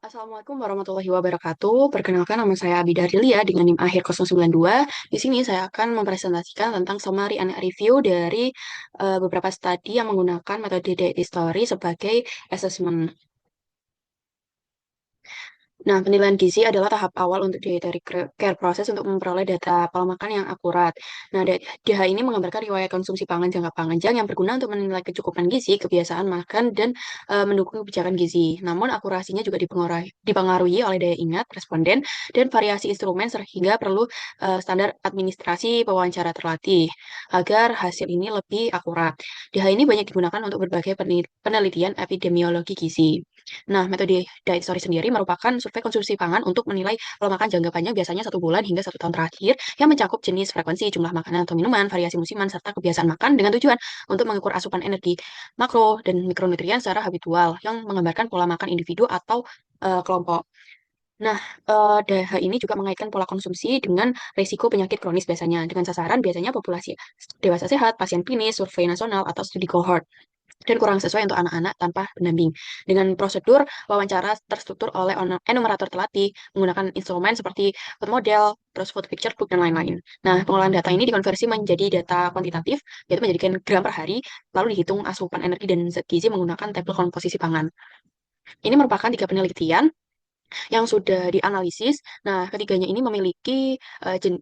Assalamualaikum warahmatullahi wabarakatuh. Perkenalkan nama saya Abida Ardelia dengan NIM akhir 092. Di sini saya akan mempresentasikan tentang summary and review dari beberapa studi yang menggunakan metode data history sebagai assessment. Nah, penilaian gizi adalah tahap awal untuk dietary care process untuk memperoleh data pola makan yang akurat. Nah, DH ini menggambarkan riwayat konsumsi pangan jangka panjang yang berguna untuk menilai kecukupan gizi, kebiasaan makan, dan mendukung kebijakan gizi. Namun, akurasinya juga dipengaruhi oleh daya ingat responden dan variasi instrumen sehingga perlu standar administrasi pewawancara terlatih agar hasil ini lebih akurat. DH ini banyak digunakan untuk berbagai penelitian epidemiologi gizi. Nah, metode diet story sendiri merupakan survei konsumsi pangan untuk menilai pola makan jangka panjang biasanya 1 bulan hingga 1 tahun terakhir yang mencakup jenis, frekuensi, jumlah makanan atau minuman, variasi musiman, serta kebiasaan makan dengan tujuan untuk mengukur asupan energi makro dan mikronutrien secara habitual yang menggambarkan pola makan individu atau kelompok. Nah, DH ini juga mengaitkan pola konsumsi dengan risiko penyakit kronis biasanya, dengan sasaran biasanya populasi dewasa sehat, pasien klinis, survei nasional, atau studi cohort dan kurang sesuai untuk anak-anak tanpa pendamping. Dengan prosedur wawancara terstruktur oleh enumerator terlatih menggunakan instrumen seperti food model, terus food picture book, dan lain-lain. Nah, pengolahan data ini dikonversi menjadi data kuantitatif, yaitu menjadikan gram per hari, lalu dihitung asupan energi dan zat gizi menggunakan tabel komposisi pangan. Ini merupakan 3 penelitian yang sudah dianalisis. Nah, ketiganya ini memiliki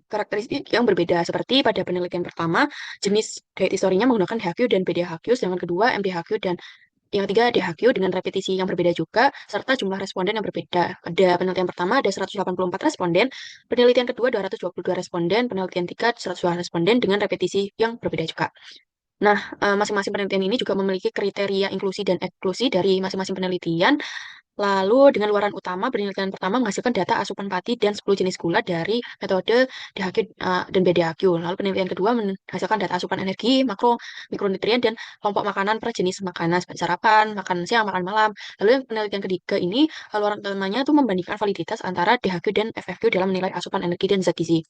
karakteristik yang berbeda. Seperti pada penelitian pertama, jenis diet historinya menggunakan DHQ dan BDHQ, sedangkan kedua MDHQ dan yang ketiga DHQ dengan repetisi yang berbeda juga, serta jumlah responden yang berbeda. Pada penelitian pertama ada 184 responden, penelitian kedua 222 responden, penelitian ketiga 102 responden dengan repetisi yang berbeda juga. Nah, masing-masing penelitian ini juga memiliki kriteria inklusi dan eksklusi dari masing-masing penelitian. Lalu dengan luaran utama, penelitian pertama menghasilkan data asupan pati dan 10 jenis gula dari metode DHQ dan BDHQ. Lalu penelitian kedua menghasilkan data asupan energi, makro, mikronutrien, dan kelompok makanan per jenis makanan seperti sarapan, makan siang, makan malam. Lalu yang penelitian ketiga ini, luaran utamanya itu membandingkan validitas antara DHQ dan FFQ dalam menilai asupan energi dan zat gizi.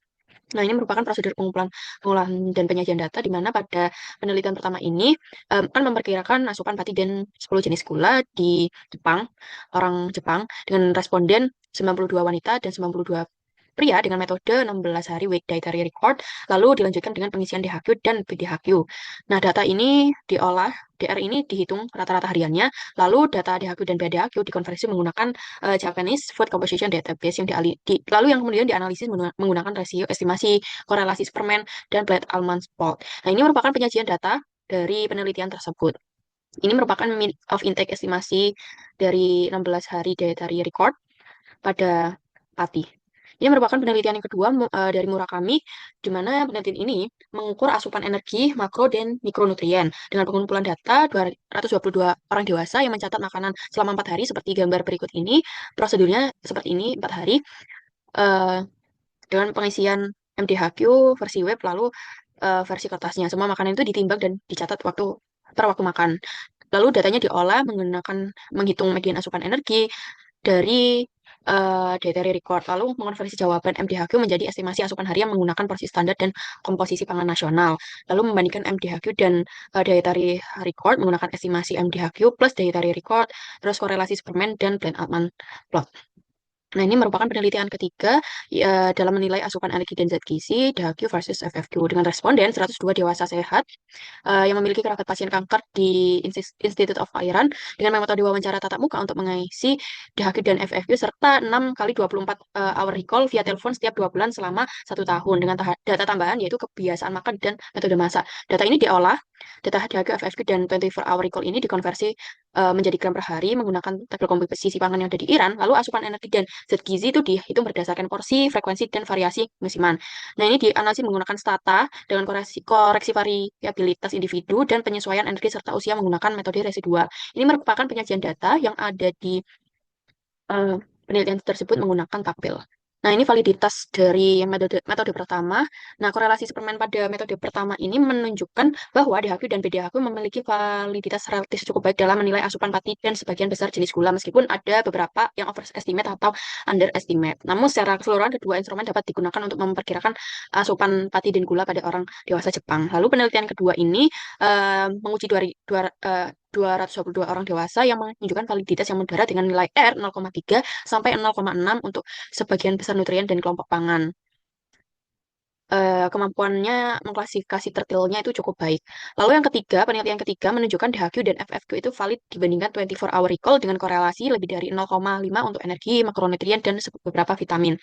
Nah, ini merupakan prosedur pengolahan dan penyajian data di mana pada penelitian pertama ini kan memperkirakan asupan pati dan 10 jenis gula di Jepang, orang Jepang dengan responden 92 wanita dan 92 pria dengan metode 16 hari weight dietary record, lalu dilanjutkan dengan pengisian DHQ dan BDHQ. Nah, data ini diolah, DR ini dihitung rata-rata hariannya, lalu data DHQ dan BDHQ dikonversi menggunakan Japanese Food Composition Database yang lalu yang kemudian dianalisis menggunakan rasio estimasi korelasi Superman dan Blade Almond Spot. Nah, ini merupakan penyajian data dari penelitian tersebut. Ini merupakan mean of intake estimasi dari 16 hari dietary record pada pati. Ini merupakan penelitian yang kedua dari Murakami, di mana penelitian ini mengukur asupan energi, makro, dan mikronutrien dengan pengumpulan data 222 orang dewasa yang mencatat makanan selama 4 hari seperti gambar berikut ini. Prosedurnya seperti ini, 4 hari, eh, dengan pengisian MDHQ, versi web, lalu versi kertasnya. Semua makanan itu ditimbang dan dicatat per waktu makan. Lalu datanya diolah menghitung median asupan energi dari dietary record, lalu mengonversi jawaban MDHQ menjadi estimasi asupan harian menggunakan porsi standar dan komposisi pangan nasional. Lalu membandingkan MDHQ dan dietary record menggunakan estimasi MDHQ plus dietary record, terus korelasi Superman dan Bland-Altman plot. Nah, ini merupakan penelitian ketiga dalam menilai asupan energi dan zat gizi DHQ versus FFQ dengan responden 102 dewasa sehat yang memiliki kerabat pasien kanker di Institute of Iran dengan metode wawancara tatap muka untuk mengisi DHQ dan FFQ serta 6 kali 24 hour recall via telepon setiap 2 bulan selama 1 tahun dengan data tambahan yaitu kebiasaan makan dan metode masak. Data ini diolah, data DHQ, FFQ, dan 24 hour recall ini dikonversi menjadi gram per hari menggunakan tabel komposisi pangan yang ada di Iran. Lalu asupan energi dan zat gizi itu dihitung berdasarkan porsi, frekuensi, dan variasi musiman. Nah, ini dianalisis menggunakan stata dengan koreksi variabilitas individu dan penyesuaian energi serta usia menggunakan metode residual. Ini merupakan penyajian data yang ada di eh, penelitian tersebut menggunakan tabel. Nah, ini validitas dari metode pertama. Nah, korelasi Superman pada metode pertama ini menunjukkan bahwa DHQ dan BDHQ memiliki validitas relatif cukup baik dalam menilai asupan pati dan sebagian besar jenis gula, meskipun ada beberapa yang overestimate atau underestimate. Namun, secara keseluruhan, kedua instrumen dapat digunakan untuk memperkirakan asupan pati dan gula pada orang dewasa Jepang. Lalu, penelitian kedua ini menguji 222 orang dewasa yang menunjukkan validitas yang moderat dengan nilai R 0,3 sampai 0,6 untuk sebagian besar nutrien dan kelompok pangan. Kemampuannya mengklasifikasi tertilnya itu cukup baik. Lalu yang ketiga, penelitian ketiga menunjukkan DHQ dan FFQ itu valid dibandingkan 24 hour recall dengan korelasi lebih dari 0,5 untuk energi, makronutrien, dan beberapa vitamin.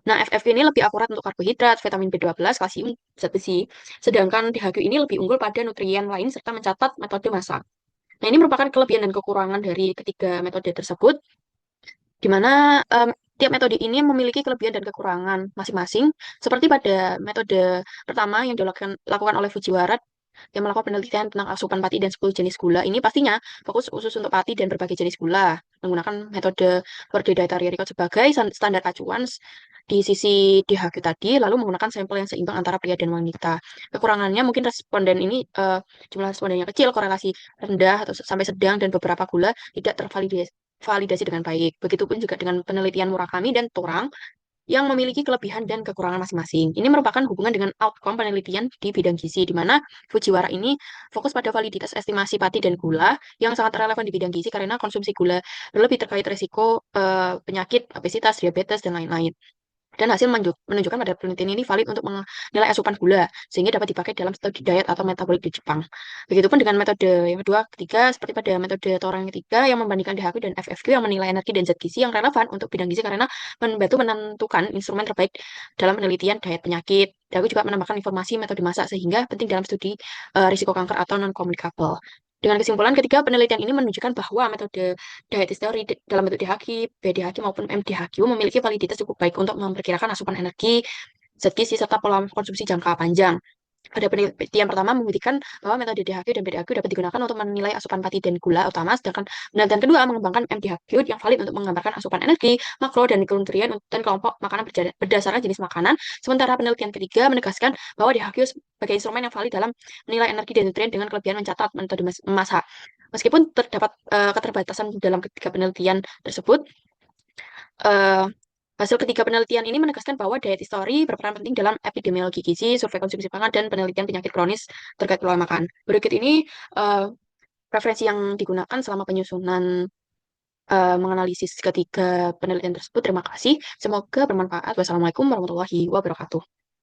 Nah, FFQ ini lebih akurat untuk karbohidrat, vitamin B12, kalsium, zat besi. Sedangkan DHQ ini lebih unggul pada nutrien lain serta mencatat metode masak. Nah, ini merupakan kelebihan dan kekurangan dari ketiga metode tersebut, di mana tiap metode ini memiliki kelebihan dan kekurangan masing-masing. Seperti pada metode pertama yang dilakukan oleh Fujiwara yang melakukan penelitian tentang asupan pati dan 10 jenis gula. Ini pastinya fokus khusus untuk pati dan berbagai jenis gula, menggunakan metode per dietary record sebagai standar acuan di sisi DHQ tadi, lalu menggunakan sampel yang seimbang antara pria dan wanita. Kekurangannya mungkin responden ini jumlah respondennya kecil, korelasi rendah atau sampai sedang, dan beberapa gula tidak tervalidasi dengan baik. Begitupun juga dengan penelitian Murakami dan Torang yang memiliki kelebihan dan kekurangan masing-masing. Ini merupakan hubungan dengan outcome penelitian di bidang gizi, di mana Fujiwara ini fokus pada validitas estimasi pati dan gula yang sangat relevan di bidang gizi karena konsumsi gula lebih terkait risiko penyakit, obesitas, diabetes, dan lain-lain. Dan hasil menunjukkan pada penelitian ini valid untuk menilai asupan gula, sehingga dapat dipakai dalam studi diet atau metabolik di Jepang. Begitupun dengan metode yang kedua, ketiga, seperti pada metode Torang yang ketiga, yang membandingkan DHQ dan FFQ yang menilai energi dan zat gizi yang relevan untuk bidang gizi karena membantu menentukan instrumen terbaik dalam penelitian diet penyakit. DHQ juga menambahkan informasi metode masak sehingga penting dalam studi risiko kanker atau non-communicable. Dengan kesimpulan ketiga, penelitian ini menunjukkan bahwa metode diet history dalam bentuk DHQ, BDHQ maupun MDHQ memiliki validitas cukup baik untuk memperkirakan asupan energi, zat gizi, serta pola konsumsi jangka panjang. Pada penelitian pertama membuktikan bahwa metode DHQ dan BDHQ dapat digunakan untuk menilai asupan pati dan gula utama, sedangkan penelitian kedua mengembangkan MDHQ yang valid untuk menggambarkan asupan energi, makro, dan mikronutrien dan kelompok makanan berdasarkan jenis makanan. Sementara penelitian ketiga menegaskan bahwa DHQ sebagai instrumen yang valid dalam menilai energi dan nutrien dengan kelebihan mencatat metode memasak. Meskipun terdapat keterbatasan dalam ketiga penelitian tersebut, eh, hasil ketiga penelitian ini menegaskan bahwa diet history berperan penting dalam epidemiologi gizi, survei konsumsi pangan, dan penelitian penyakit kronis terkait pola makan. Berikut ini eh, referensi yang digunakan selama penyusunan menganalisis ketiga penelitian tersebut. Terima kasih. Semoga bermanfaat. Wassalamualaikum warahmatullahi wabarakatuh.